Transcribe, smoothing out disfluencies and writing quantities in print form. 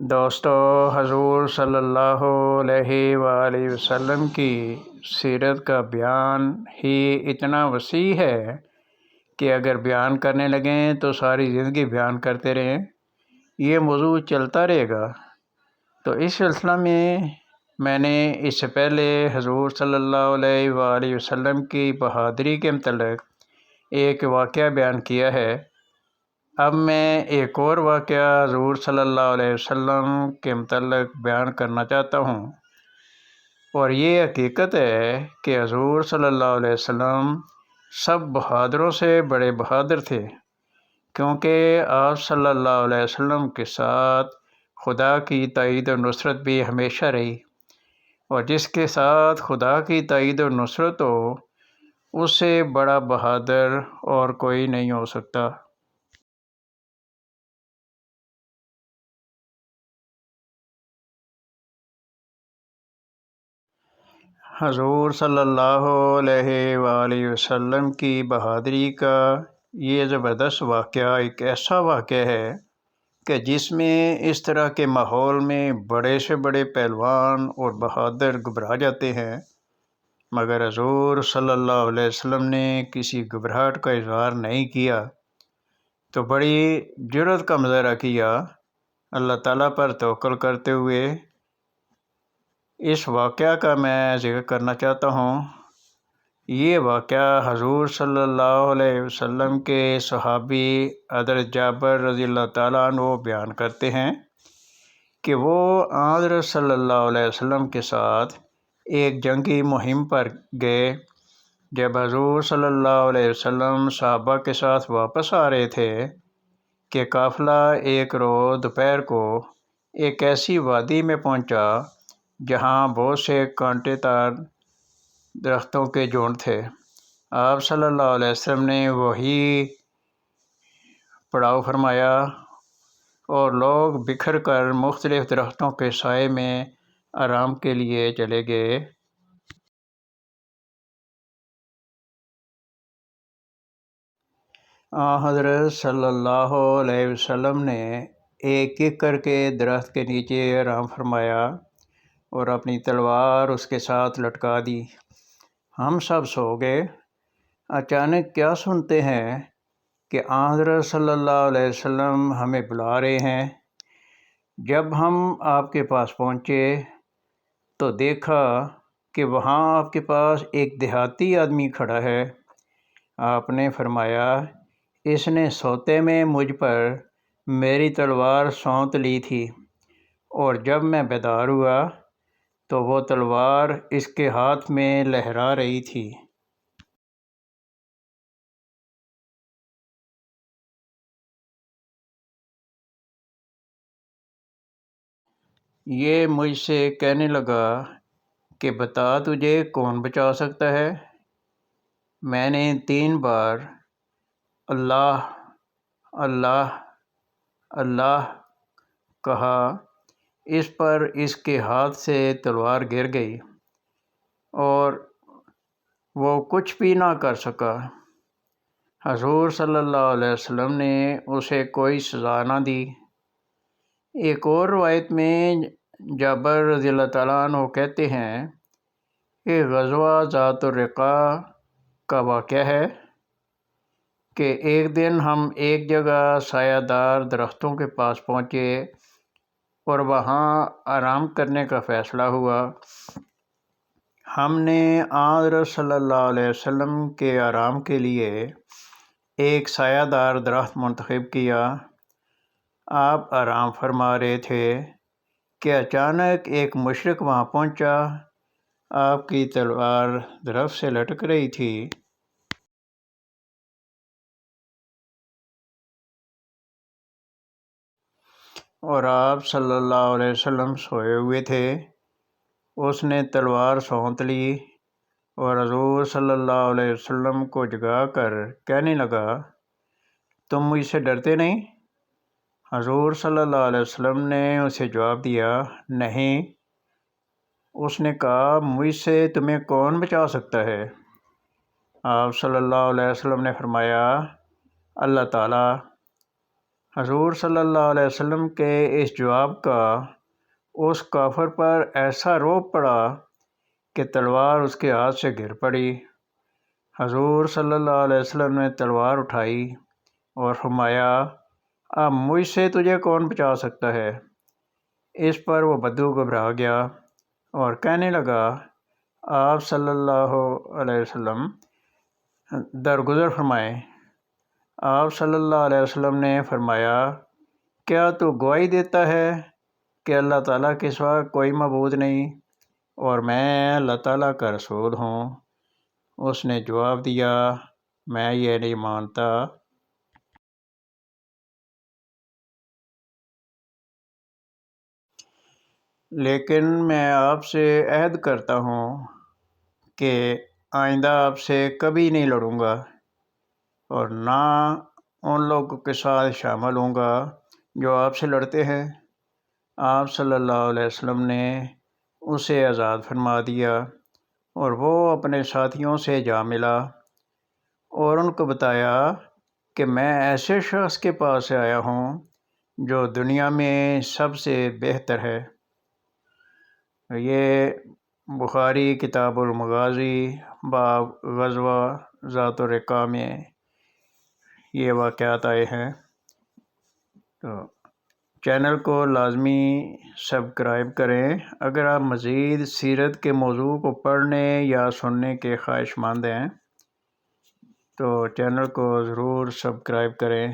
دوستو، حضور صلی اللہ علیہ وآلہ وسلم کی سیرت کا بیان ہی اتنا وسیع ہے کہ اگر بیان کرنے لگیں تو ساری زندگی بیان کرتے رہیں، یہ موضوع چلتا رہے گا۔ تو اس سلسلہ میں نے اس سے پہلے حضور صلی اللہ علیہ وآلہ وسلم کی بہادری کے متعلق ایک واقعہ بیان کیا ہے۔ اب میں ایک اور واقعہ حضور صلی اللہ علیہ وسلم کے متعلق بیان کرنا چاہتا ہوں، اور یہ حقیقت ہے کہ حضور صلی اللہ علیہ وسلم سب بہادروں سے بڑے بہادر تھے، کیونکہ آپ صلی اللہ علیہ وسلم کے ساتھ خدا کی تائید و نصرت بھی ہمیشہ رہی، اور جس کے ساتھ خدا کی تائید و نصرت ہو اس سے بڑا بہادر اور کوئی نہیں ہو سکتا۔ حضور صلی اللہ علیہ وآلہ وسلم کی بہادری کا یہ زبردست واقعہ ایک ایسا واقعہ ہے کہ جس میں اس طرح کے ماحول میں بڑے سے بڑے پہلوان اور بہادر گھبرا جاتے ہیں، مگر حضور صلی اللہ علیہ وسلم نے کسی گھبراہٹ کا اظہار نہیں کیا، تو بڑی جرأت کا مظاہرہ کیا۔ اللہ تعالیٰ پر توکل کرتے ہوئے اس واقعہ کا میں ذکر کرنا چاہتا ہوں۔ یہ واقعہ حضور صلی اللہ علیہ وسلم کے صحابی حضرت جابر رضی اللہ تعالیٰ عنہ بیان کرتے ہیں کہ وہ حضرت صلی اللہ علیہ وسلم کے ساتھ ایک جنگی مہم پر گئے۔ جب حضور صلی اللہ علیہ وسلم صحابہ کے ساتھ واپس آ رہے تھے کہ قافلہ ایک روز دوپہر کو ایک ایسی وادی میں پہنچا جہاں بہت سے کانٹے دار درختوں کے جھنڈ تھے۔ آپ صلی اللہ علیہ وسلم نے وہی پڑاؤ فرمایا اور لوگ بکھر کر مختلف درختوں کے سائے میں آرام کے لیے چلے گئے۔ حضرت صلی اللہ علیہ وسلم نے ایک ایک کر کے درخت کے نیچے آرام فرمایا اور اپنی تلوار اس کے ساتھ لٹکا دی۔ ہم سب سو گئے۔ اچانک کیا سنتے ہیں کہ حضرت صلی اللہ علیہ وسلم ہمیں بلا رہے ہیں۔ جب ہم آپ کے پاس پہنچے تو دیکھا کہ وہاں آپ کے پاس ایک دیہاتی آدمی کھڑا ہے۔ آپ نے فرمایا، اس نے سوتے میں مجھ پر میری تلوار سونت لی تھی، اور جب میں بیدار ہوا تو وہ تلوار اس کے ہاتھ میں لہرا رہی تھی۔ یہ مجھ سے کہنے لگا کہ بتا تجھے کون بچا سکتا ہے؟ میں نے 3 بار اللہ اللہ اللہ کہا۔ اس پر اس کے ہاتھ سے تلوار گر گئی اور وہ کچھ بھی نہ کر سکا۔ حضور صلی اللہ علیہ وسلم نے اسے کوئی سزا نہ دی۔ ایک اور روایت میں جابر رضی اللہ تعالیٰ عنہ کہتے ہیں کہ غزوہ ذات الرقاع کا واقعہ ہے کہ ایک دن ہم ایک جگہ سایہ دار درختوں کے پاس پہنچے اور وہاں آرام کرنے کا فیصلہ ہوا۔ ہم نے حضرت صلی اللہ علیہ وسلم کے آرام کے لیے ایک سایہ دار درخت منتخب کیا۔ آپ آرام فرما رہے تھے کہ اچانک ایک مشرک وہاں پہنچا۔ آپ کی تلوار درخت سے لٹک رہی تھی۔ اور آپ صلی اللہ علیہ وسلم سوئے ہوئے تھے۔ اس نے تلوار سونت لی اور حضور صلی اللہ علیہ وسلم کو جگا کر کہنے لگا، تم مجھ سے ڈرتے نہیں؟ حضور صلی اللہ علیہ وسلم نے اسے جواب دیا، نہیں۔ اس نے کہا، مجھ سے تمہیں کون بچا سکتا ہے؟ آپ صلی اللہ علیہ وسلم نے فرمایا، اللہ تعالیٰ۔ حضور صلی اللہ علیہ وسلم کے اس جواب کا اس کافر پر ایسا روب پڑا کہ تلوار اس کے ہاتھ سے گر پڑی۔ حضور صلی اللہ علیہ وسلم نے تلوار اٹھائی اور فرمایا، اب مجھ سے تجھے کون بچا سکتا ہے؟ اس پر وہ بدو گھبرا گیا اور کہنے لگا، آپ صلی اللہ علیہ وسلم درگزر فرمائیں۔ آپ صلی اللہ علیہ وسلم نے فرمایا، کیا تو گواہی دیتا ہے کہ اللہ تعالیٰ کے سوا کوئی معبود نہیں اور میں اللہ تعالیٰ کا رسول ہوں؟ اس نے جواب دیا، میں یہ نہیں مانتا۔ لیکن میں آپ سے عہد کرتا ہوں کہ آئندہ آپ سے کبھی نہیں لڑوں گا اور نہ ان لوگوں کے ساتھ شامل ہوں گا جو آپ سے لڑتے ہیں۔ آپ صلی اللہ علیہ وسلم نے اسے آزاد فرما دیا اور وہ اپنے ساتھیوں سے جا ملا اور ان کو بتایا کہ میں ایسے شخص کے پاس سے آیا ہوں جو دنیا میں سب سے بہتر ہے۔ یہ بخاری کتاب المغازی باب غزوہ ذات الرقاع میں یہ واقعات آئے ہیں۔ تو چینل کو لازمی سبسکرائب کریں۔ اگر آپ مزید سیرت کے موضوع کو پڑھنے یا سننے کے خواہش مند ہیں تو چینل کو ضرور سبسکرائب کریں۔